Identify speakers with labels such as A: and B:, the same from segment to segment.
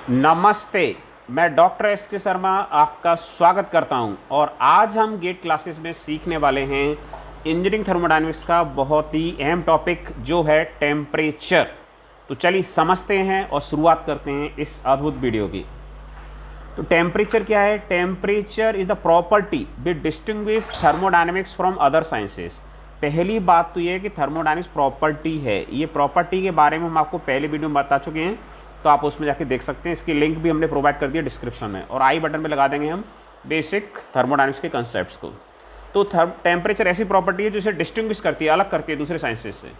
A: नमस्ते। मैं doctor S के शर्मा आपका स्वागत करता हूं और आज हम गेट क्लासेस में सीखने वाले हैं इंजीनियरिंग थर्मोडायनेमिक्स का बहुत ही अहम टॉपिक जो है टेम्परेचर। तो चलिए समझते हैं और शुरुआत करते हैं इस अद्भुत वीडियो की। तो टेम्परेचर क्या है? Temperature is the property which distinguish thermodynamics from other sciences. पहली बात तो ये है कि थर्मोडायनेमिक्स प्रॉपर्टी है। ये प्रॉपर्टी के बारे में हम आपको पहले वीडियो में बता चुके हैं, तो आप उसमें जाके देख सकते हैं। इसकी लिंक भी हमने प्रोवाइड कर दिया डिस्क्रिप्शन में, और आई बटन में लगा देंगे हम बेसिक थर्मोडायनेमिक्स के कंसेप्ट्स को। तो टेम्परेचर ऐसी प्रॉपर्टी है जो इसे डिस्टिंग्विश करती है, अलग करती है दूसरे साइंसेस से।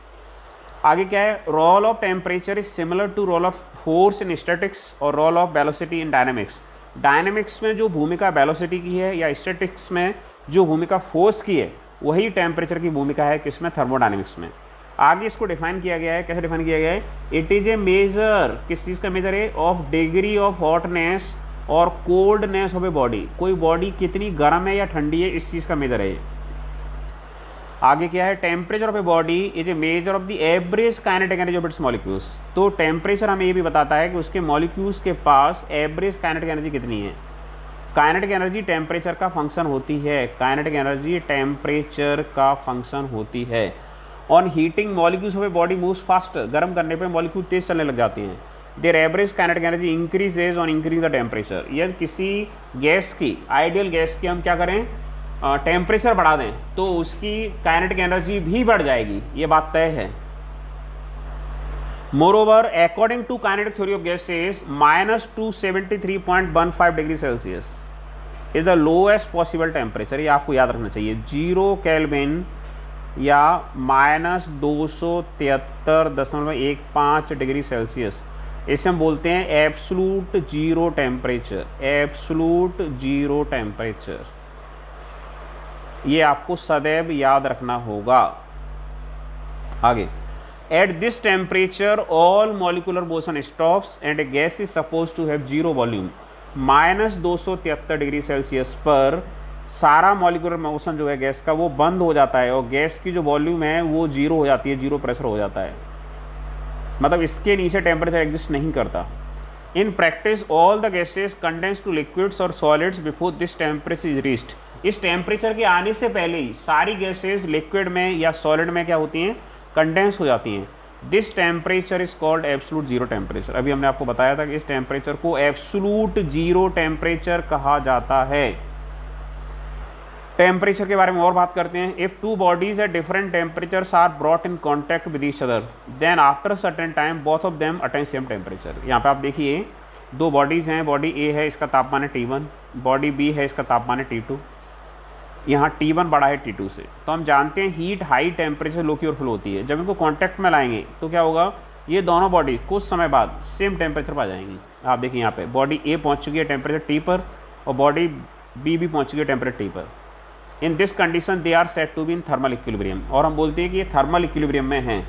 A: आगे क्या है? Role of temperature is similar to role of force in statics और role of velocity in dynamics. Dynamics में जो भूमिका वेलोसिटी की है या स्टैटिक्स में जो भूमिका फोर्स की है, वही टेम्परेचर की भूमिका है किसमें? थर्मोडायनेमिक्स में। आगे इसको डिफाइन किया गया है। कैसे डिफाइन किया गया है? इट इज़ ए मेजर, किस चीज़ का मेजर है? ऑफ डिग्री ऑफ हॉटनेस और कोल्डनेस ऑफ ए बॉडी। कोई बॉडी कितनी गर्म है या ठंडी है, इस चीज़ का मेजर है ये। आगे क्या है? Temperature of a body is a measure of the average kinetic energy of its molecules. तो टेम्परेचर हमें ये भी बताता है कि उसके मॉलिक्यूल्स के पास एवरेज काइनेटिक एनर्जी कितनी है। काइनेटिक एनर्जी टेम्परेचर का फंक्शन होती है। काइनेटिक एनर्जी टेम्परेचर का फंक्शन होती है। On heating molecules of a body moves faster. गर्म करने पे मॉलिक्यूल तेज चलने लग जाती हैं। There average kinetic energy increases on increase the temperature. यदि किसी गैस की, आइडियल गैस की हम क्या करें, टेम्परेचर बढ़ा दें तो उसकी काइनेटिक एनर्जी भी बढ़ जाएगी, ये बात तय है। Moreover according to kinetic theory of gases -273.15 degree Celsius is the lowest possible temperature. ये आपको याद रखना चाहिए। 0 केल्विन या -273.15 डिग्री सेल्सियस, इसे हम बोलते हैं absolute zero temperature. Absolute zero temperature, ये आपको सदैव याद रखना होगा। आगे, at this temperature all molecular motion stops and a gas is suppose to have zero volume. -273 degree Celsius पर सारा मॉलिकुलर मोशन जो है गैस का वो बंद हो जाता है और गैस की जो वॉल्यूम है वो जीरो हो जाती है, जीरो प्रेशर हो जाता है। मतलब इसके नीचे टेम्परेचर एग्जिस्ट नहीं करता। In practice all the gases condense to liquids और solids before this temperature is reached. इस टेम्परेचर के आने से पहले ही सारी गैसेस लिक्विड में या सॉलिड में क्या होती हैं? कंडेंस हो जाती हैं। This temperature is called absolute zero temperature. अभी हमने आपको बताया था कि इस टेम्परेचर को एब्सोलूट जीरो टेम्परेचर कहा जाता है। टेम्परेचर के बारे में और बात करते हैं। If two bodies at different temperatures are brought in contact with each other then after certain time both of them attain same temperature. यहाँ पे आप देखिए, दो बॉडीज़ हैं। बॉडी ए है, इसका तापमान है T1। बॉडी बी है, इसका तापमान है T2। यहाँ T1 बड़ा है T2 से। तो हम जानते हैं हीट हाई टेम्परेचर लो की ओर फ्लो होती है। जब इनको कॉन्टैक्ट में लाएंगे तो क्या होगा? ये दोनों बॉडी कुछ समय बाद सेम टेम्परेचर पर आ जाएंगी। आप देखिए यहाँ पे बॉडी ए पहुँच चुकी है टेम्परेचर T पर और बॉडी बी भी पहुँच चुकी है टेम्परेचर T पर। In this condition they are set to be in thermal equilibrium, और हम बोलते हैं कि ये थर्मल इक्विलिब्रियम में हैं।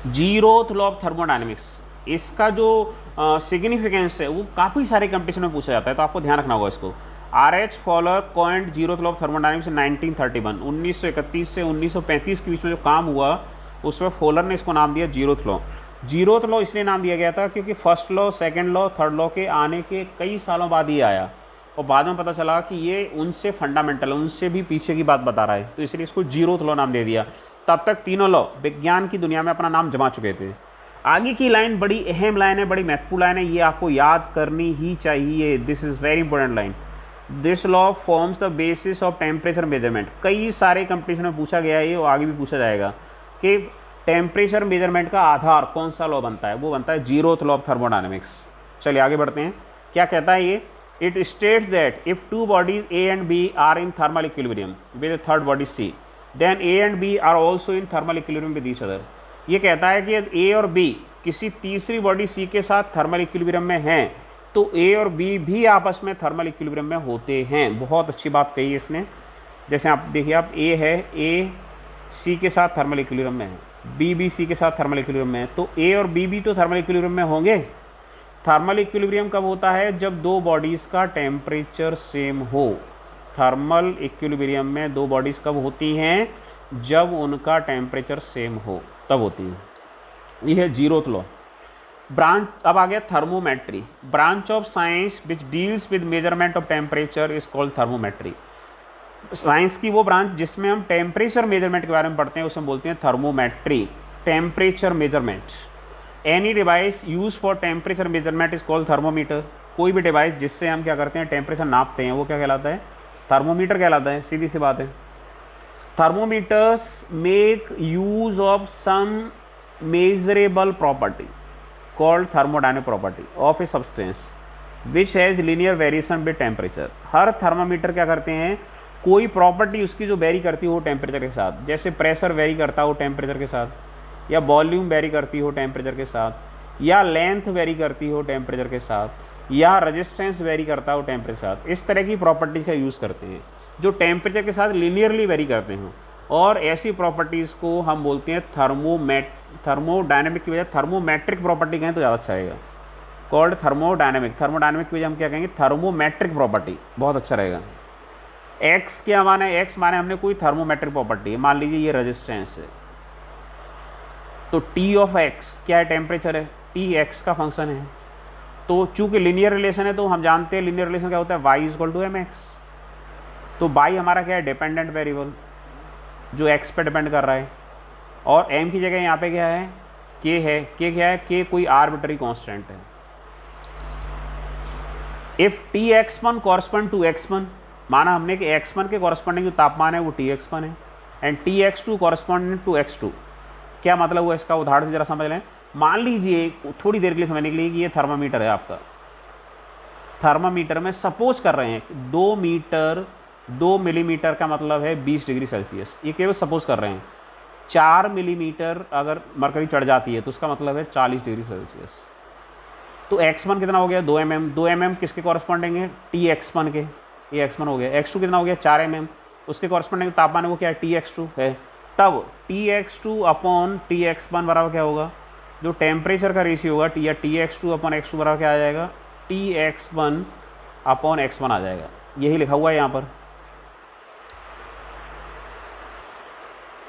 A: जीरोथ लॉ ऑफ थर्मोडायनेमिक्स, इसका जो सिग्निफिकेंस है वो काफ़ी सारे कंपटीशन में पूछा जाता है, तो आपको ध्यान रखना होगा इसको। R.H. Fowler coined zeroth law of thermodynamics 1931। 1931 से 1935 के बीच में जो काम हुआ उसमें फॉलर ने इसको नाम दिया जीरोथ लॉ। जीरोथ लॉ इसलिए नाम दिया गया था क्योंकि first law, second law, third law के आने के कई सालों बाद ये आया और बाद में पता चला कि ये उनसे फंडामेंटल है, उनसे भी पीछे की बात बता रहा है, तो इसलिए इसको जीरोथ लॉ नाम दे दिया। तब तक तीनों लॉ विज्ञान की दुनिया में अपना नाम जमा चुके थे। आगे की लाइन बड़ी अहम लाइन है, बड़ी महत्वपूर्ण लाइन है, ये आपको याद करनी ही चाहिए। This is very important line. This law forms the basis of temperature measurement. कई सारे कंपटीशन में पूछा गया है ये, और आगे भी पूछा जाएगा कि टेम्परेचर मेजरमेंट का आधार कौन सा लॉ बनता है? वो बनता है जीरोथ लॉ ऑफ थर्मोडायनेमिक्स। चलिए आगे बढ़ते हैं। क्या कहता है ये? It states that if two bodies A and B are in thermal equilibrium with a third body C, then A and B are also in thermal equilibrium with each other. ये कहता है कि यदि A और B किसी तीसरी body C के साथ थर्मल इक्विलिब्रियम में हैं तो A और B भी आपस में थर्मल इक्विलिब्रियम में होते हैं। बहुत अच्छी बात कही है इसने। जैसे आप देखिए, आप A है, A C के साथ थर्मल इक्विलिब्रियम में है, B भी C के साथ थर्मल इक्विलिब्रियम में है, तो A और B भी तो थर्मल इक्विलिब्रियम में होंगे। थर्मल इक्विलिब्रियम कब होता है? जब दो बॉडीज़ का टेम्परेचर सेम हो। थर्मल इक्विलिब्रियम में दो बॉडीज़ कब होती हैं? जब उनका टेम्परेचर सेम हो, तब होती है। ये है जीरोथ लॉ। ब्रांच अब आ गया thermometry, branch of science which deals with measurement of temperature is called thermometry. Science की वो ब्रांच जिसमें हम टेम्परेचर मेजरमेंट के बारे में पढ़ते हैं उसे हम बोलते हैं thermometry, temperature measurement. Any device use for temperature measurement is called thermometer. कोई भी डिवाइस जिससे हम क्या करते हैं टेम्परेचर नापते हैं वो क्या कहलाता है, थर्मोमीटर कहलाता है, सीधी सी बात है। Thermometers make use of some measurable property called thermodynamic property of a substance which has linear variation with temperature. हर थर्मामीटर क्या करते हैं, कोई प्रॉपर्टी उसकी जो वेरी करती हो टेम्परेचर के साथ, जैसे प्रेशर वेरी करता हो टेम्परेचर के साथ, या वॉल्यूम वेरी करती हो टेम्परेचर के साथ, या लेंथ वेरी करती हो टेम्परेचर के साथ, या रेजिस्टेंस वेरी करता हो टेम्परेचर के साथ। इस तरह की प्रॉपर्टीज़ का यूज़ करते हैं जो टेम्परेचर के साथ लीनियरली वेरी करते हैं, और ऐसी प्रॉपर्टीज़ को हम बोलते हैं थर्मोडायनेमिक की वजह थर्मोमेट्रिक प्रॉपर्टी कहें तो ज़्यादा अच्छा रहेगा, कॉल्ड थर्मोडायनेमिक। थर्मोडायनेमिक की वजह हम क्या कहेंगे, थर्मोमेट्रिक प्रॉपर्टी, बहुत अच्छा रहेगा। एक्स क्या माना है, एक्स माने हमने कोई थर्मोमेट्रिक प्रॉपर्टी है, मान लीजिए ये रेजिस्टेंस है, तो टी ऑफ एक्स क्या है, टेम्परेचर है, टी एक्स का फंक्शन है। तो चूंकि लीनियर रिलेशन है तो हम जानते हैं लीनियर रिलेशन क्या होता है, y equal to m x. तो वाई हमारा क्या है, डिपेंडेंट वेरिएबल जो एक्स पे डिपेंड कर रहा है, और एम की जगह यहाँ पे क्या है, के है। के क्या है, के कोई आर्बिट्ररी कांस्टेंट है। If T x one correspond to x1, माना हमने कि x1 के कॉरस्पॉन्डिंग जो तापमान है वो Tx1 है, and Tx2 corresponding to x2। क्या मतलब हुआ इसका, उदाहरण से जरा समझ लें। मान लीजिए थोड़ी देर के लिए समझने के लिए कि ये थर्मामीटर है आपका, थर्मामीटर में सपोज कर रहे हैं 2 मिलीमीटर का मतलब है 20 डिग्री सेल्सियस, ये केवल सपोज कर रहे हैं। 4 मिलीमीटर अगर मरकरी चढ़ जाती है तो उसका मतलब है 40 डिग्री सेल्सियस। तो x1 कितना हो गया, 2 mm। 2 mm किसके कॉरस्पॉन्डिंग है, Tx1 के, ये x1 हो गया। x2 कितना हो गया, 4 mm, उसके कॉरस्पॉन्डिंग तापमान है वो क्या है, Tx2 है। तब Tx2 अपॉन Tx1 बराबर क्या होगा, जो टेम्परेचर का रेशियो होगा या Tx2 अपॉन x2 बराबर क्या आ जाएगा, Tx1 अपॉन x1 आ जाएगा। यही लिखा हुआ है यहाँ पर।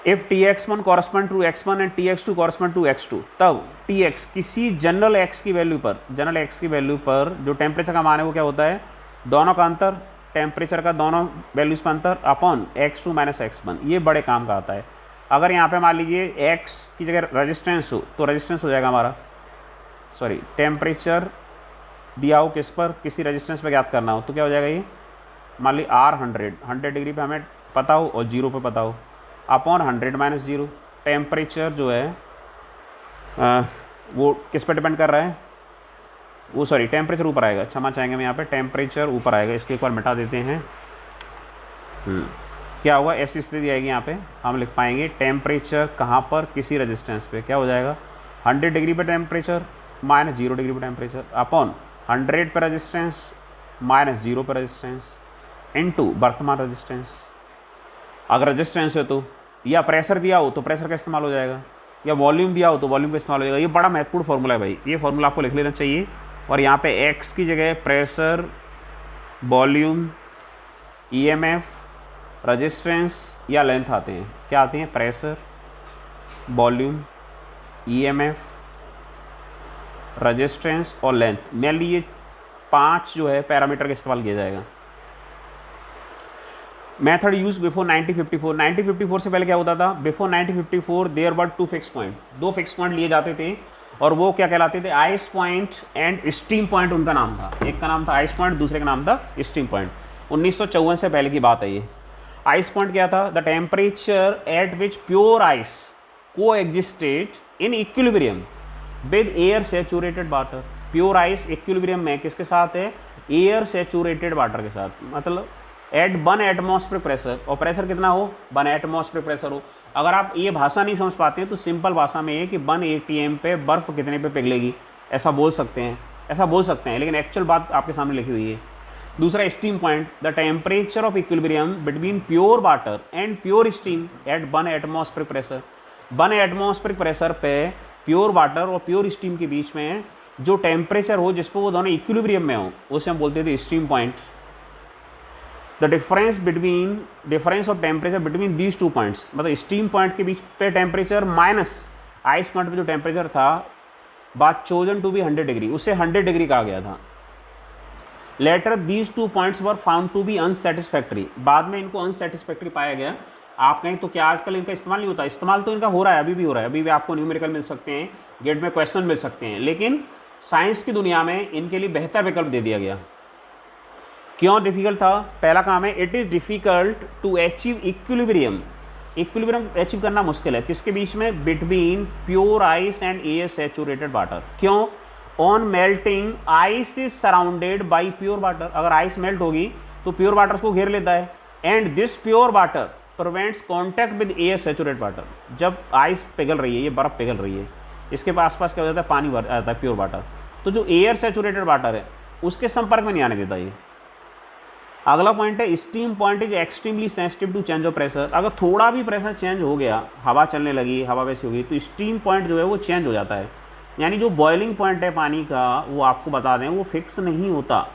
A: If Tx1 correspond to x1 and Tx2 correspond to x2, तब Tx किसी जनरल x की वैल्यू पर, जो टेम्परेचर का मान है वो क्या होता है, दोनों का अंतर, टेम्परेचर का दोनों वैल्यूज पर अंतर अपॉन x2 माइनस x1। ये बड़े काम का आता है। अगर यहाँ पे मान लीजिए x की जगह रेजिस्टेंस हो तो रेजिस्टेंस हो जाएगा हमारा, सॉरी टेम्परेचर दिया हो किस पर, किसी रेजिस्टेंस पर ज्ञात करना हो तो क्या हो जाएगा, ये मान ली R 100 डिग्री पे हमें पता हो और 0 पे पता हो, अपॉन 100 माइनस 0। टेम्परेचर जो है वो किस पर डिपेंड कर रहा है, वो सॉरी टेम्परेचर ऊपर आएगा, क्षमा चाहेंगे मैं यहाँ पे, टेम्परेचर ऊपर आएगा, इसके एक बार मिटा देते हैं। क्या होगा, ऐसी स्थिति आएगी यहाँ पे, हम लिख पाएंगे टेम्परेचर कहाँ पर, किसी रेजिस्टेंस पे, क्या हो जाएगा 100 डिग्री पे टेम्परेचर माइनस 0 डिग्री पे टेम्परेचर अपॉन 100 पे रेजिस्टेंस माइनस 0 पे रेजिस्टेंस इनटू वर्तमान रेजिस्टेंस। अगर रेजिस्टेंस है तो, या प्रेशर दिया हो तो प्रेशर का इस्तेमाल हो जाएगा, या वॉल्यूम दिया हो तो वॉल्यूम का इस्तेमाल हो जाएगा। ये बड़ा महत्वपूर्ण फॉर्मूला है भाई, ये फॉर्मूला आपको लिख लेना चाहिए। और यहाँ पे x की जगह प्रेशर, वॉल्यूम, EMF, रेजिस्टेंस या लेंथ आते हैं। क्या आते हैं, प्रेशर, वॉल्यूम, EMF, रेजिस्टेंस और लेंथ। मेनली ये 5 जो है पैरामीटर का इस्तेमाल किया जाएगा। Method use before 1954। 1954 से पहले क्या होता था, before 1954 there were 2 fix point, 2 fix point लिए जाते थे, और वो क्या कहलाते थे, ice point and steam point उनका नाम था। एक का नाम था आइस पॉइंट, दूसरे का नाम था स्टीम पॉइंट। 1954 से पहले की बात है ये। आइस पॉइंट क्या था, the temperature at which pure ice coexisted in equilibrium with air saturated water. Pure ice equilibrium में किसके साथ है, एयर सैचुरेटेड वाटर के साथ, मतलब एट 1 एटमॉस्फेरिक प्रेशर, और प्रेशर कितना हो, 1 एटमॉस्फेरिक प्रेशर हो। अगर आप ये भाषा नहीं समझ पाते हैं तो सिंपल भाषा में ये कि 1 ATM पे बर्फ़ कितने पे पिघलेगी, ऐसा बोल सकते हैं, लेकिन एक्चुअल बात आपके सामने लिखी हुई है। दूसरा steam point, the temperature of equilibrium between pure water and pure steam eight 1 atmospheric pressure. 1 atmospheric pressure पे प्योर वाटर और प्योर स्टीम के बीच में जो टेम्परेचर हो जिस पर वो दोनों इक्विलिब्रियम में हो उसे हम बोलते थे steam point. The difference of temperature between these 2 points, मतलब स्टीम पॉइंट के बीच पे टेम्परेचर माइनस आइस पॉइंट पे जो टेम्परेचर था बात चोजन टू बी 100 डिग्री, उसे 100 डिग्री कहा गया था। Later these 2 points were found to be unsatisfactory, बाद में इनको अनसेटिस्फैक्ट्री पाया गया। आप कहें तो क्या आजकल इनका इस्तेमाल नहीं होता? इस्तेमाल तो इनका हो रहा है, अभी भी हो रहा है, अभी भी आपको न्यूमेरिकल मिल सकते हैं, गेट में क्वेश्चन मिल सकते हैं, लेकिन साइंस की दुनिया में इनके लिए बेहतर विकल्प दे दिया गया। क्यों डिफिकल्ट था? पहला काम है, it is difficult to achieve equilibrium, equilibrium achieve करना मुश्किल है, किसके बीच में? Between pure ice and air saturated water. क्यों? On melting ice is surrounded by pure water, अगर आइस मेल्ट होगी तो प्योर वाटर उसको घेर लेता है, and this pure water prevents contact with air saturated water. जब आइस पिघल रही है, ये बर्फ़ पिघल रही है, इसके आसपास क्या हो जाता है? पानी भर जाता है, प्योर वाटर, तो जो एयर सैचुरेटेड वाटर है उसके संपर्क में नहीं आने देता ये। अगला पॉइंट है, steam point is extremely sensitive to change of pressure, अगर थोड़ा भी प्रेशर चेंज हो गया, हवा चलने लगी, हवा वैसी होगी, तो स्टीम पॉइंट जो है वो चेंज हो जाता है। यानी जो बॉइलिंग पॉइंट है पानी का, वो आपको बता दें वो फिक्स नहीं होता।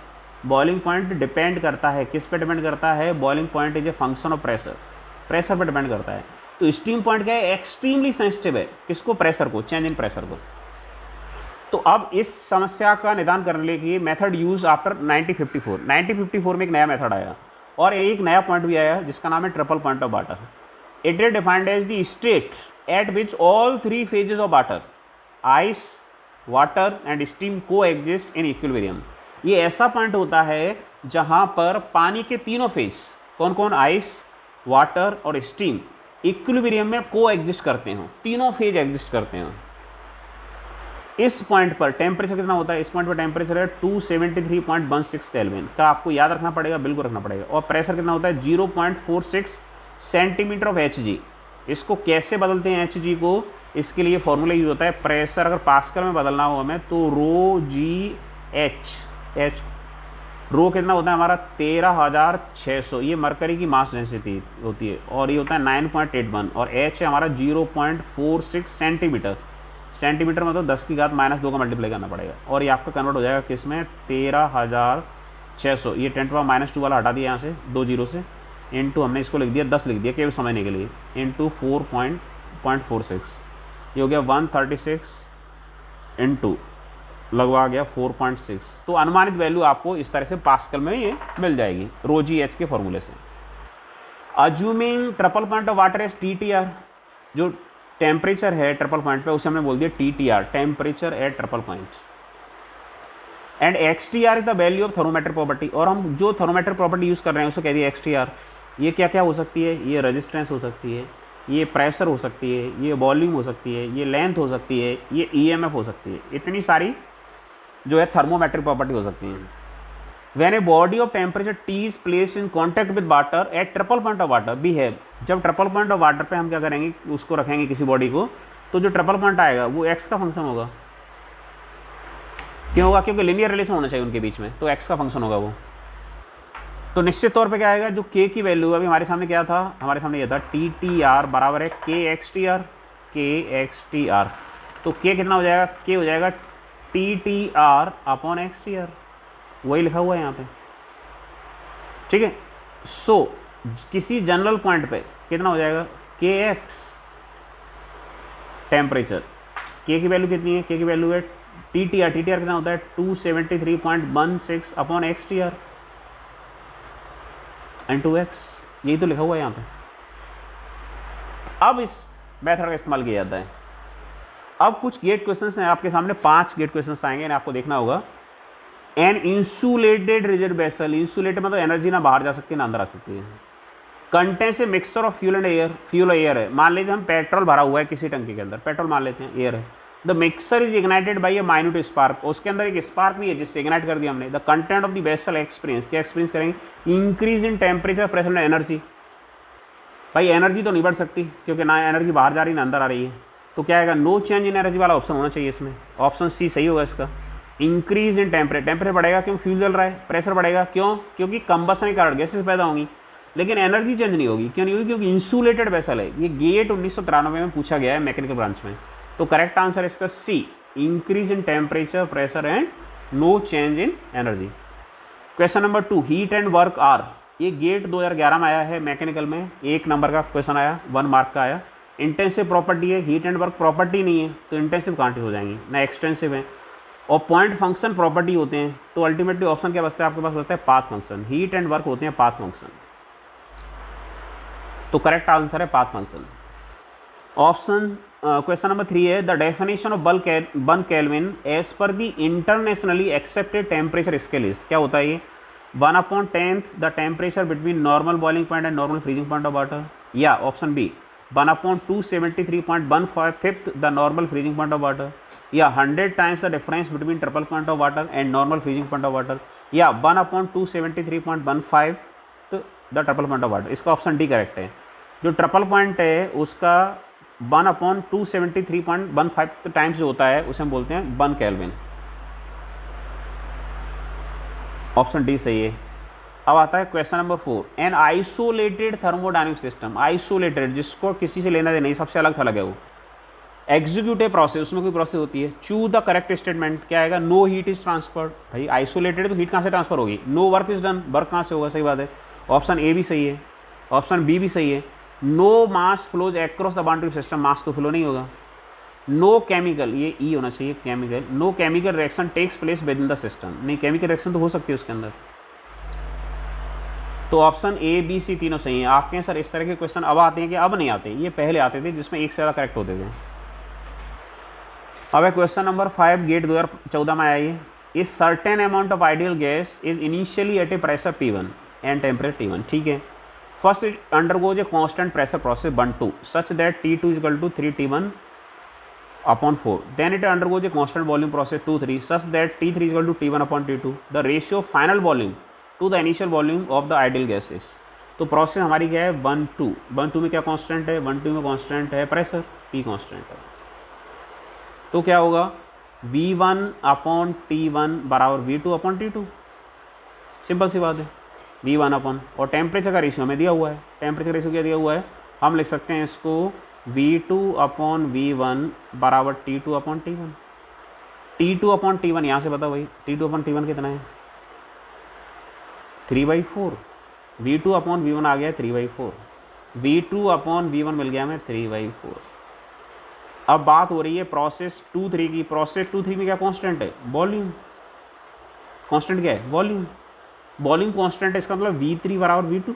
A: बॉइलिंग पॉइंट डिपेंड करता है, किस पे डिपेंड करता है? Boiling point is a function of pressure, pressure पर डिपेंड करता है। तो स्टीम पॉइंट क्या है? एक्सट्रीमली सेंसिटिव है, किसको? प्रेशर को, चेंज इन प्रेशर को। तो अब इस समस्या का निदान करने के लिए मेथड यूज आफ्टर 1954 में एक नया मेथड आया, और एक नया पॉइंट भी आया जिसका नाम है triple point of water. It is defined as the state at which all 3 phases of water, ice, water and steam coexist in equilibrium. ये ऐसा पॉइंट होता है जहाँ पर पानी के तीनों फेज, कौन कौन? आइस, वाटर और स्टीम, इक्विलिब्रियम में को एग्जिस्ट करते हो, तीनों फेज एग्जिस्ट करते हैं। इस पॉइंट पर टेम्परेचर कितना होता है? इस पॉइंट पर टेम्परेचर है 273.16 केल्विन का, आपको याद रखना पड़ेगा, बिल्कुल रखना पड़ेगा। और प्रेशर कितना होता है? 0.46 सेंटीमीटर ऑफ Hg। इसको कैसे बदलते हैं Hg को? इसके लिए फॉर्मूला यूज होता है, प्रेशर अगर पास्कल में बदलना हो हमें तो रो जी एच, रो कितना होता है हमारा? 13,600, ये मरकरी की मास डेंसिटी होती है, और ये होता है 9.81, और H है हमारा 0.46 सेंटीमीटर, सेंटीमीटर मतलब 10 की घात -2 का मल्टीप्लाई करना पड़ेगा, और ये आपका कन्वर्ट हो जाएगा किस में? 13,600, ये 10⁻² वाला हटा दिया यहाँ से 2 जीरो से, इंटू हमने इसको लिख दिया 10 लिख दिया केवल समझने के लिए, इंटू 4.46, ये हो गया 136 इंटू लगवा गया 4.6। तो अनुमानित वैल्यू आपको इस तरह से पास्कल में ये मिल जाएगी रो जी एच के फॉर्मूले से। Assuming triple point of water as TTR, जो टेम्परेचर है ट्रिपल पॉइंट पे उसे हमने बोल दिया TTR, temperature at triple point, and XTR is the value of thermometric property, और हम जो थर्मोमेट्रिक प्रॉपर्टी यूज़ कर रहे हैं उसे कह दिया XTR। ये क्या क्या हो सकती है? ये रेजिस्टेंस हो सकती है, ये प्रेशर हो सकती है, ये वॉल्यूम हो सकती है, ये लेंथ हो सकती है, ये EMF हो सकती है, इतनी सारी जो है थर्मोमेट्रिक प्रॉपर्टी हो सकती हैं। When a body of temperature T is placed in contact with water at triple point of water behave, जब ट्रिपल पॉइंट ऑफ वाटर पे हम क्या करेंगे? उसको रखेंगे किसी बॉडी को, तो जो ट्रिपल पॉइंट आएगा वो x का फंक्शन होगा। क्यों होगा? क्योंकि लिनियर रिलेशन होना चाहिए उनके बीच में, तो x का फंक्शन होगा वो। तो निश्चित तौर पे क्या आएगा? जो k की वैल्यू अभी हमारे सामने क्या था? हमारे सामने ये था TTR बराबर है KXTR, तो k कितना हो जाएगा? k हो जाएगा TTR अपॉन XTR, वही लिखा हुआ है यहाँ पे, ठीक है। सो किसी जनरल पॉइंट पे कितना हो जाएगा? KX टेम्परेचर, k की वैल्यू कितनी है? k की वैल्यू है TTR कितना होता है? 273.16 अपॉन XTR इंटू x, यही तो लिखा हुआ है यहाँ पे। अब इस मेथड का इस्तेमाल किया जाता है। अब कुछ गेट क्वेश्चंस हैं आपके सामने, 5 गेट क्वेश्चंस आएंगे, इन्हें आपको देखना होगा। An insulated rigid vessel, insulated मतलब एनर्जी ना बाहर जा सकती है ना अंदर आ सकती है। Contains a mixture of fuel and air, fuel air है, मान लीजिए हम पेट्रोल भरा हुआ है किसी टंकी के अंदर, पेट्रोल मान लेते हैं, एयर है। The mixer is ignited by A minute spark, उसके अंदर एक स्पार्क भी है जिससे इग्नाइट कर दिया हमने। The content of the vessel experience, क्या एक्सपीरियंस करेंगे? Increase in temperature, pressure and energy. भाई एनर्जी तो नहीं बढ़ सकती क्योंकि ना एनर्जी बाहर जा रही ना अंदर आ रही है, तो क्या आएगा? नो चेंज इन एनर्जी वाला ऑप्शन होना चाहिए इसमें, ऑप्शन सी सही होगा इसका। इंक्रीज इन टेम्परेचर बढ़ेगा क्यों? फ्यूल जल रहा है, प्रेशर बढ़ेगा क्यों? क्योंकि कंबसन के कारण गैसेस पैदा होंगी, लेकिन एनर्जी चेंज नहीं होगी। क्यों नहीं होगी? क्योंकि इंसुलेटेड वेसल है। ये गेट 1993 में पूछा गया है मैकेनिकल ब्रांच में, तो करेक्ट आंसर है इसका C, increase in temperature, pressure and no change in energy. Question number 2, heat and work are, ये गेट 2011 में आया है मैकेनिकल में, 1 नंबर का क्वेश्चन आया, 1 मार्क का आया। इंटेंसिव प्रॉपर्टी है, हीट एंड वर्क प्रॉपर्टी नहीं है, तो इंटेंसिव कहाँ हो जाएंगी ना, एक्सटेंसिव है। और पॉइंट फंक्शन प्रॉपर्टी होते हैं, तो अल्टीमेटली ऑप्शन क्या बचता है आपके पास, बचता है path function. Heat and work होते हैं पाथ फंक्शन, तो करेक्ट आंसर है path function. Option question number 3 है the definition of 1 kelvin as per the internationally accepted temperature scale is, क्या होता है ये, 1/10th the temperature between normal boiling point and normal freezing point of water, या option B 1/273.15 the normal freezing point of water, या 100 times the difference between triple point of water and normal freezing point of water, या 1/273.15 the triple point of water. इसका option D correct है। जो triple point है उसका 1/273.15 times जो होता है उसे हम बोलते हैं 1 केल्विन। ऑप्शन डी सही है। अब आता है question number 4, an isolated thermodynamic system, isolated जिसको किसी से लेना देना नहीं, सबसे अलग थलग है वो, एग्जीक्यूट ए प्रोसेस, उसमें कोई प्रोसेस होती है, चूज द करेक्ट स्टेटमेंट, क्या आएगा, नो हीट इज ट्रांसफर्ड। भाई आइसोलेटेड तो हीट कहाँ से ट्रांसफर होगी, no work is done, work कहाँ से होगा, सही बात है, ऑप्शन ए भी सही है, ऑप्शन बी भी सही है। No mass flows across the boundary system, mass तो फ्लो नहीं होगा। नो केमिकल, ये ई होना चाहिए chemical, no chemical reaction takes place within the system, नहीं केमिकल रिएक्शन तो हो सकती है उसके अंदर। तो ऑप्शन ए बी सी तीनों सही हैं। आपके सर इस तरह के क्वेश्चन अब आते हैं कि अब नहीं आते, ये पहले आते थे जिसमें एक से ज़्यादा करेक्ट होते थे। अब है क्वेश्चन नंबर 5, गेट 2014 में आया ये, is certain amount of ideal gas is initially at A pressure P1 and temperature T1, ठीक है। First it undergoes a constant pressure process 1-2 such that T2 = 3T1/4, then it undergoes a constant volume process 2-3 such that T3 = T1/T2, the ratio of final volume to the initial volume of the ideal gases। तो process हमारी क्या है 1-2, 1-2 में क्या constant है, 1-2 में constant है pressure, P constant है, तो क्या होगा V1/T1 = V2/T2, सिंपल सी बात है, V1 और टेम्परेचर का रेशियो हमें दिया हुआ है, टेम्परेचर रेशियो क्या दिया हुआ है, हम लिख सकते हैं इसको V2/V1 = T2/T1। T2/T1 यहाँ से बताओ भाई, T2/T1 कितना है 3/4, V2/V1 आ गया 3/4, V2/V1 मिल गया हमें 3/4। अब बात हो रही है प्रोसेस 2-3 की, प्रोसेस 2-3 में क्या कांस्टेंट है, वॉल्यूम, कांस्टेंट क्या है, वॉल्यूम, वॉल्यूम कांस्टेंट है, इसका मतलब V3 = V2।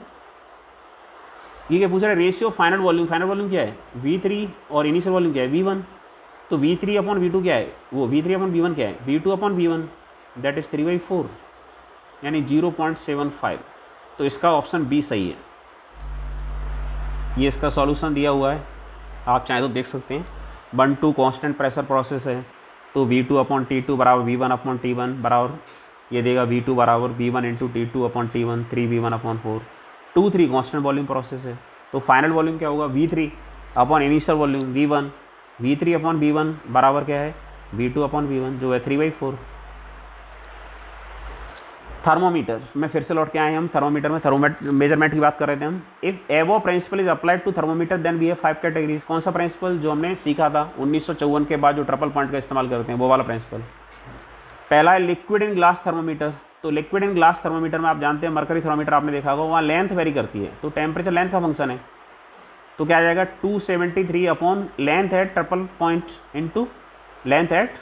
A: ये क्या पूछ रहा है, ratio final volume, final volume क्या है V3 और इनिशियल वॉल्यूम क्या है V1, तो V3/V2 क्या है, वो V3/V1 क्या है V2/V1, दैट इज 3/4 यानी 0.75, तो इसका ऑप्शन बी सही है। ये इसका सॉल्यूशन दिया हुआ है, आप चाहे तो देख सकते हैं। 1-2 कांस्टेंट प्रेशर प्रोसेस है, तो V2/T2 = V1/T1 बराबर ये देगा V2 = V1 × T2/T1 3V1/4। 2-3 constant volume process है, तो फाइनल वॉल्यूम क्या होगा V3 initial volume V1, V3/V1 बराबर क्या है V2/V1 जो है 3/4। थर्मोमीटर में फिर से लौट के आए हम, थर्मोमीटर में मेजरमेंट की बात कर रहे थे हम। If above principle is applied to thermometer then we have 5 categories, कौन सा प्रिंसिपल जो हमने सीखा था 1954 के बाद, जो ट्रिपल पॉइंट का इस्तेमाल करते हैं वो वाला प्रिंसिपल। पहला है लिक्विड इन ग्लास थर्मोमीटर, तो लिक्विड इन ग्लास थर्मोमीटर में आप जानते हैं मरकरी थर्मोमीटर आपने देखा होगा, वहाँ लेंथ वेरी करती है, तो टेम्परेचर लेंथ का फंक्शन है, तो क्या आ जाएगा 273 length at triple point into length at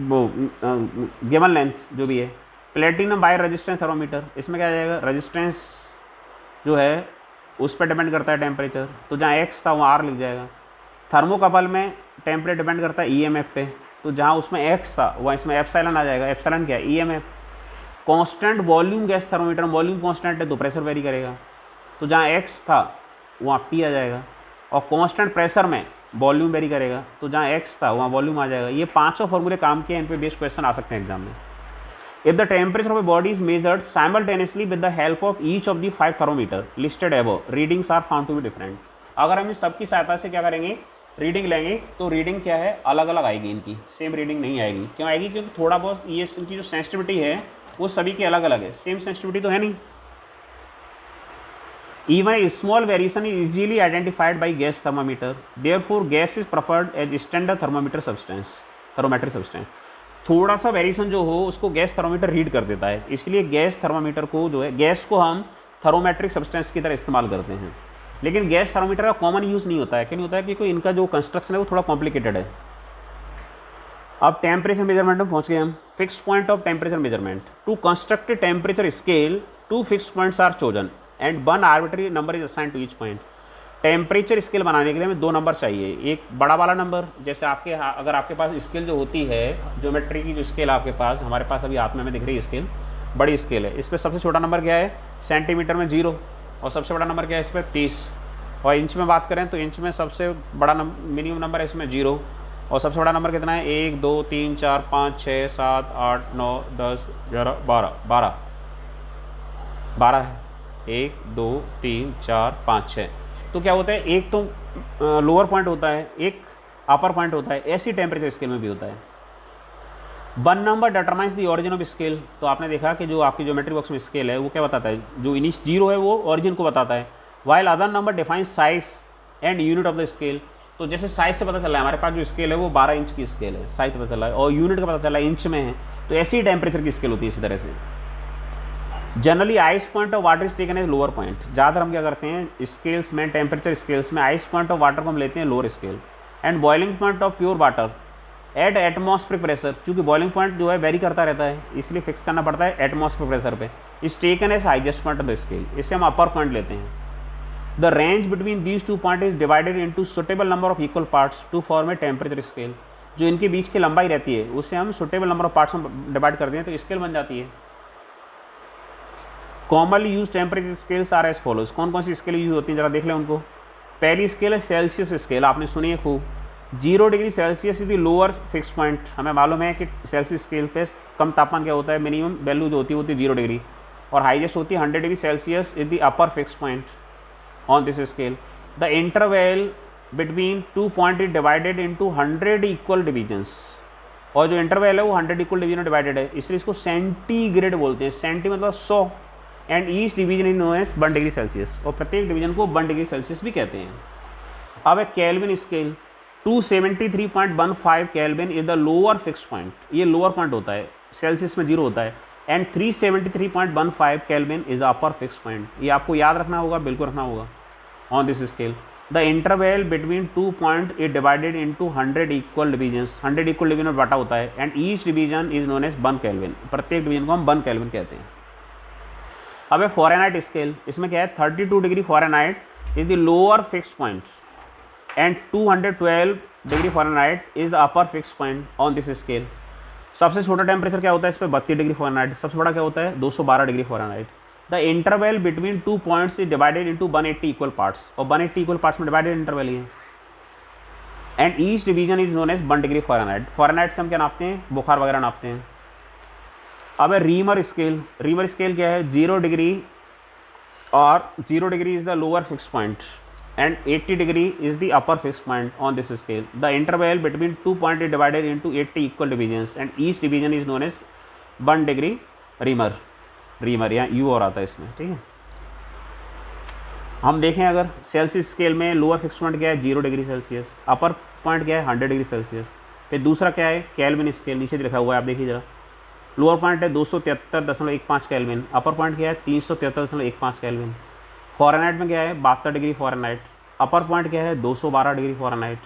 A: वो गिवन लेंथ जो भी है। प्लेटिनम बाय रेजिस्टेंस थर्मोमीटर, इसमें क्या आ जाएगा, रेजिस्टेंस जो है उस पर डिपेंड करता है टेम्परेचर, तो जहाँ एक्स था वहाँ आर लिख जाएगा। थर्मोकपल में टेम्परेचर डिपेंड करता है ईएमएफ पे, तो जहाँ उसमें एक्स था वहाँ इसमें एप्सिलॉन आ जाएगा, एप्सिलॉन क्या है EMF. Constant volume gas thermometer, volume constant है तो प्रेशर वेरी करेगा, तो जहाँ एक्स था वहाँ पी आ जाएगा। और कांस्टेंट प्रेशर में वॉल्यूम वेरी करेगा, तो जहाँ एक्स था वहाँ वॉल्यूम आ जाएगा। ये पांचों फॉर्मूले काम किए, इन पे बेस्ड क्वेश्चन आ सकते हैं एग्जाम में। If the temperature of a body is measured simultaneously with the help of each of the 5 thermometer listed above, readings are found to be different. अगर हम इस सबकी सहायता से क्या करेंगे, रीडिंग लेंगे, तो रीडिंग क्या है अलग अलग आएगी, इनकी सेम रीडिंग नहीं आएगी। क्यों आएगी, क्योंकि थोड़ा बहुत ये इनकी जो सेंसिटिविटी है वो सभी की अलग अलग है, सेम सेंसिटिविटी तो है नहीं। Even a small variation is easily identified by gas thermometer. Therefore, gas is preferred as standard thermometric substance. थोड़ा सा वेरिएशन जो हो उसको गैस थर्मोमीटर रीड कर देता है, इसलिए गैस थर्मोमीटर को जो है गैस को हम थर्मोमेट्रिक सब्सटेंस की तरह इस्तेमाल करते हैं। लेकिन गैस थर्मोमीटर का कॉमन यूज़ नहीं होता है। क्यों नहीं होता है? क्योंकि इनका जो कंस्ट्रक्शन है वो थोड़ा कॉम्प्लिकेटेड है। अब टेम्परेचर मेजरमेंट में पहुंच गए हम। Fix point of temperature measurement. To construct a temperature scale, 2 fix points are chosen and 1 arbitrary number is assign to each point. Temperature scale बनाने के लिए हमें 2 नंबर चाहिए। एक बड़ा वाला नंबर, जैसे आपके अगर आपके पास स्केल जो होती है, ज्योमेट्री की जो स्केल आपके पास, हमारे पास अभी हाथ में हमें दिख रही है स्केल, बड़ी स्केल है। इस पर सबसे छोटा नंबर क्या है? सेंटीमीटर में 0, और सबसे बड़ा नंबर क्या है इस पर? 30। और इंच में बात करें तो इंच में सबसे बड़ा मिनिमम नंबर है इसमें 0, और सबसे बड़ा नंबर कितना है? 1 2 3 4 5 6 7 8 9 10 11 12 12 है। 1 2 3 4 5 6। तो क्या होता है, एक तो लोअर पॉइंट होता है, एक अपर पॉइंट होता है। ऐसी टेम्परेचर स्केल में भी होता है। 1 number determines the origin of scale. तो आपने देखा कि जो आपकी ज्योमेट्री बॉक्स में स्केल है वो क्या बताता है? जो इनिश 0 है वो ओरिजिन को बताता है। While other number defines size and unit of the scale. तो जैसे साइज से पता चला है, हमारे पास जो स्केल है वो 12 इंच की स्केल है, साइज पता चला है, और यूनिट का पता चला है इंच में है। तो ऐसी टेम्परेचर की स्केल होती है इसी तरह से। Generally ice point of water is taken as lower point. ज़्यादातर हम क्या करते हैं स्केल्स में, टेम्परेचर स्केल्स में, आइस पॉइंट ऑफ वाटर को हम लेते हैं lower scale. And boiling point of pure water at atmospheric pressure. चूँकि बॉइलिंग पॉइंट जो है वेरी करता रहता है, इसलिए फिक्स करना पड़ता है एटमॉस्फेरिक प्रेशर पे। Is taken as highest point of the scale. इससे हम अपर पॉइंट लेते हैं। The range between these 2 point is divided into suitable number of equal parts to form a temperature scale. जो इनके बीच की लंबाई रहती है उससे हम सुटेबल नंबर ऑफ पार्ट्स में डिवाइड करते हैं तो स्केल बन जाती है। Commonly use temperature scales are as follows. कौन कौन सी स्केल यूज होती हैं जरा देख लें उनको। पहली स्केल है सेल्सियस स्केल, आपने सुनी है खूब। 0 degree Celsius is the lower fix point. हमें मालूम है कि सेल्सियस स्केल पे कम तापमान क्या होता है, मिनिमम वैल्यू जो होती है 0 डिग्री, और हाईएस्ट होती है 100 degree Celsius is the upper fix point on this scale. The interval between 2 point is divided into 100 equal divisions. और जो इंटरवल है वो 100 इक्वल डिवीजन में डिवाइडेड है, इसलिए इसको सेंटीग्रेड बोलते हैं। सेंटी मतलब 100, and each division is known as 1 degree Celsius, और प्रत्येक डिवीजन को 1 डिग्री सेल्सियस भी कहते हैं। अब एक Kelvin scale. 273.15 Kelvin is the lower fix point. ये लोअर पॉइंट होता है, सेल्सियस में 0 होता है। And 373.15 Kelvin is the upper fix point. ये आपको याद रखना होगा, बिल्कुल रखना होगा on this scale. The interval between 2 point is divided into 100 equal divisions. 100 equal division में बांटा होता है। And each division is known as 1 Kelvin. प्रत्येक डिवीजन को हम 1 केल्विन कहते हैं। अब है फ़ारेनहाइट स्केल। इसमें क्या है, 32 degree Fahrenheit is the lower fix point and 212 degree Fahrenheit is the upper fix point on this scale. सबसे छोटा टेम्परेचर क्या होता है इस पर? 32 डिग्री फ़ारेनहाइट। सबसे बड़ा क्या होता है? 212 degree Fahrenheit. The interval between 2 points is divided into 180 equal parts, और 180 इक्वल पार्ट्स में डिवाइडेड इंटरवल ही है। And each division is known as 1 degree Fahrenheit. Fahrenheit से हम क्या नापते हैं? बुखार वगैरह नापते हैं। अब है रीमर स्केल। रीमर स्केल क्या है? 0 डिग्री, और 0 degree is the lower fix point and 80 degree is the upper fix point on this scale. The interval between 2 point is divided into 80 equal divisions, and each division is known as 1 degree Reaumur. Reaumur या यू और आता है इसमें, ठीक है। हम देखें अगर सेल्सियस स्केल में लोअर फिक्स पॉइंट क्या है? 0 डिग्री सेल्सियस। अपर पॉइंट क्या है? 100 डिग्री सेल्सियस। फिर दूसरा क्या है? केल्विन स्केल, नीचे लिखा हुआ है, आप देखिए जरा। लोअर पॉइंट है 273.15 केल्विन। अपर पॉइंट क्या है? 373.15 केल्विन। फ़ारेनहाइट में क्या है? 72 डिग्री फ़ारेनहाइट। अपर पॉइंट क्या है? 212 डिग्री फ़ारेनहाइट।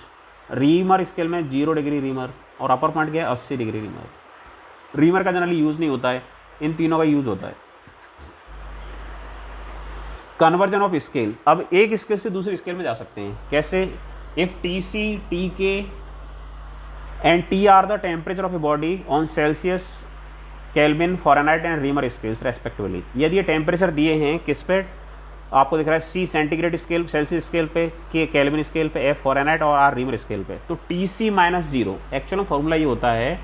A: रीमर स्केल में 0 डिग्री रीमर, और अपर पॉइंट क्या है? 80 डिग्री रीमर। रीमर का जनरली यूज़ नहीं होता है, इन तीनों का यूज़ होता है। Conversion of scale. अब एक स्केल से दूसरी स्केल में जा सकते हैं, कैसे? If TC, TK and T are the temperature of a body on Celsius, Kelvin, Fahrenheit and Reaumur scales respectively. यदि ये टेम्परेचर दिए हैं किस पे? आपको दिख रहा है C centigrade scale, Celsius scale पे, K केल्विन स्केल पे, F फ़ारेनहाइट और R रीमर स्केल पे। तो TC - 0 एक्चुअल फॉर्मूला ये होता है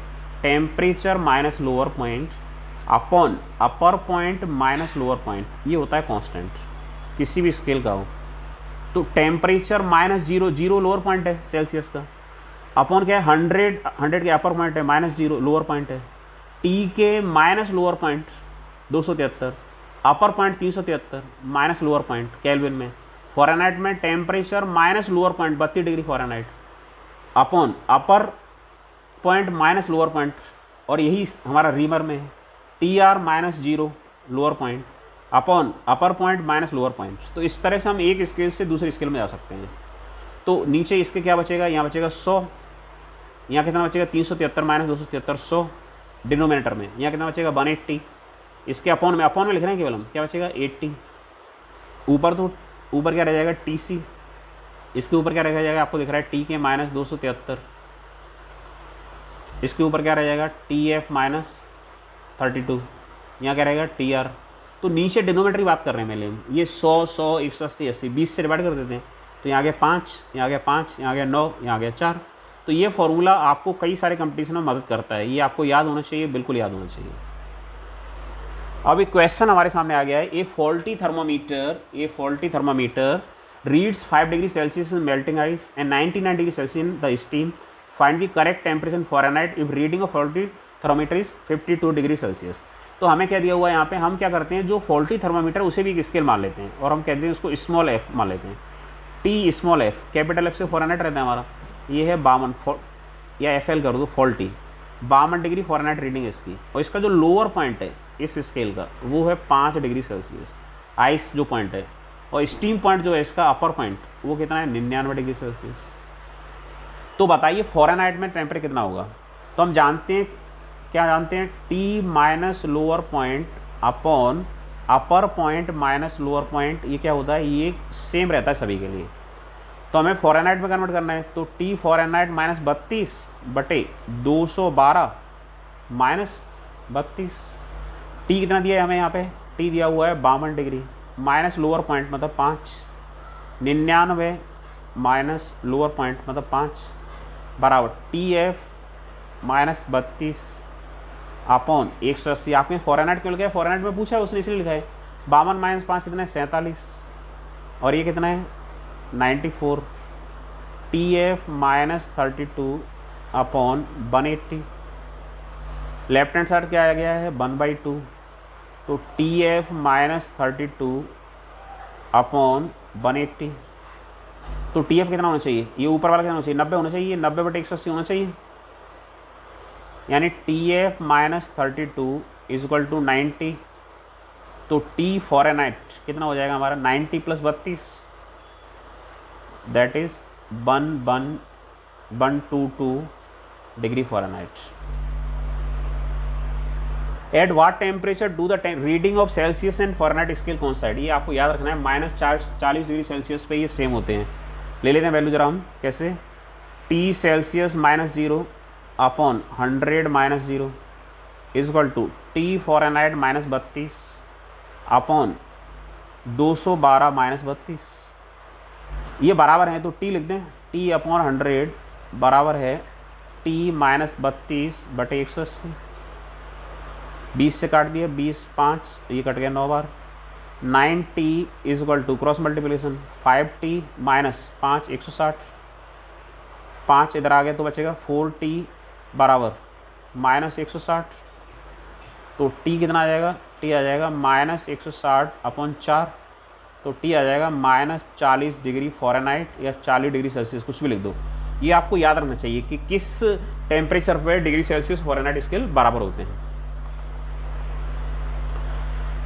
A: temperature minus lower point upon upper point minus lower point. ये होता है कांस्टेंट, किसी भी स्केल का हो। तो टेम्परेचर -0, 0 लोअर पॉइंट है सेल्सियस का, अपॉन क्या है? 100 के अपर पॉइंट है, -0 लोअर पॉइंट है। T K minus lower point 273, upper point 373, minus lower point kelvin में। फ़ारेनहाइट में temperature minus lower point 32 degree Fahrenheit, upon upper point minus lower point, और यही हमारा रीमर में है। TR -0 lower point, upon upper point minus lower point. तो इस तरह से हम एक स्केल से दूसरे स्केल में जा सकते हैं। तो नीचे इसके क्या बचेगा, यहाँ बचेगा 100, यहाँ कितना बचेगा 373 माइनस 273 100 डिनोमिनेटर में, यहाँ कितना बचेगा 180, इसके अपॉन में लिख रहे हैं केवल हम, क्या बचेगा 80, ऊपर तो ऊपर क्या रह जाएगा TC, इसके ऊपर क्या रह जाएगा आपको दिख रहा है TK माइनस 273, इसके ऊपर क्या रह जाएगा TF माइनस 32, यहाँ क्या रहेगा TR। तो नीचे डिनोमिनेटर की बात कर रहे हैं मेरे लिए, ये 100 100 180 80 20 से डिवाइड कर देते हैं, तो यहाँ आ गया 5, यहाँ आ गया 5, यहाँ आ गया 9, यहाँ आ गया 4। तो ये फॉर्मूला आपको कई सारे कंपटीशन में मदद करता है, ये आपको याद होना चाहिए, बिल्कुल याद होना चाहिए। अब एक क्वेश्चन हमारे सामने आ गया है, a faulty thermometer reads 5 degree Celsius in melting ice and 99 degree Celsius in the steam, find the correct temperature Fahrenheit if reading of faulty thermometer is 52 degree Celsius. तो हमें क्या दिया हुआ है यहाँ पे, हम क्या करते हैं जो फॉल्टी थर्मामीटर उसे भी एक स्केल मान लेते हैं और हम कहते हैं उसको स्मॉल f मान लेते हैं, T small f, capital F से फॉरेनहाइट रहता है हमारा, ये है 52 या FL कर दो फॉल्टी, 52 डिग्री फॉरेनहाइट रीडिंग इसकी, और इसका जो लोअर पॉइंट है इस स्केल का वो है 5 डिग्री सेल्सियस आइस जो पॉइंट है, और स्टीम पॉइंट जो है इसका अपर पॉइंट वो कितना है 99 डिग्री सेल्सियस। तो बताइए फॉरेनहाइट में टेम्परेचर कितना होगा। तो हम जानते हैं, क्या जानते हैं, T minus lower point upon upper point minus lower point, ये क्या होता है, ये सेम रहता है सभी के लिए। तो हमें फॉरेनहाइट में कन्वर्ट करना है, तो T फॉरेनहाइट माइनस 32 बटे 212 माइनस 32, T कितना दिया है हमें यहाँ पे, T दिया हुआ है 52 डिग्री, माइनस लोअर पॉइंट मतलब 5, 99 माइनस लोअर पॉइंट मतलब 5 बराबर TF माइनस 32 अपॉन 180। आपने फॉरेनहाइट क्यों लिखा है, फॉरेनहाइट में पूछा है उसने इसलिए लिखा है। 52 माइनस 5 कितना है 47, और ये कितना है 94, TF minus 32 upon 180, left hand side क्या आ गया है 1/2, तो TF माइनस 32 अपॉन 180। तो TF कितना होना चाहिए, ये ऊपर वाला कितना होना चाहिए 90 होना चाहिए, 90 बटे 180 होना चाहिए, यानी TF minus 32 is equal to 90। तो T फॉरेनहाइट कितना हो जाएगा हमारा 90 plus 32, that is 11122 degree Fahrenheit. At what temperature do the reading of Celsius and Fahrenheit scale coincide, ये आपको याद रखना है, माइनस 40 डिग्री सेल्सियस पे ये सेम होते हैं। ले लेते हैं वैल्यू जरा हम, कैसे, T Celsius minus 0 upon 100 minus 0 is equal to T Fahrenheit minus 32 upon 212 minus 32, ये बराबर है तो T लिख दें, T अपॉन 100 बराबर है T माइनस 32 बटे 180, 20 से काट दिया 20 5, ये कट गया 9 बार, 9T is equal to cross multiplication 5T minus 5 160, 5 इधर आ गया तो बचेगा 4T बराबर माइनस 160, तो T कितना आ जाएगा, T आ जाएगा माइनस 160 अपॉन 4, तो T आ जाएगा माइनस 40 डिग्री फॉरेनहाइट या 40 डिग्री सेल्सियस, कुछ भी लिख दो। ये आपको याद रखना चाहिए कि किस टेम्परेचर पर डिग्री सेल्सियस फॉरेनहाइट स्केल बराबर होते हैं।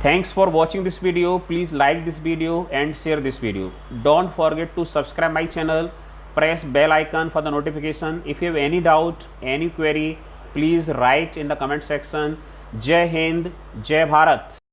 A: Thanks for watching this video. Please like this video and share this video. Don't forget to subscribe my channel. Press bell icon for the notification. If you have any doubt, any query, please write in the comment section. Jai Hind, Jai Bharat.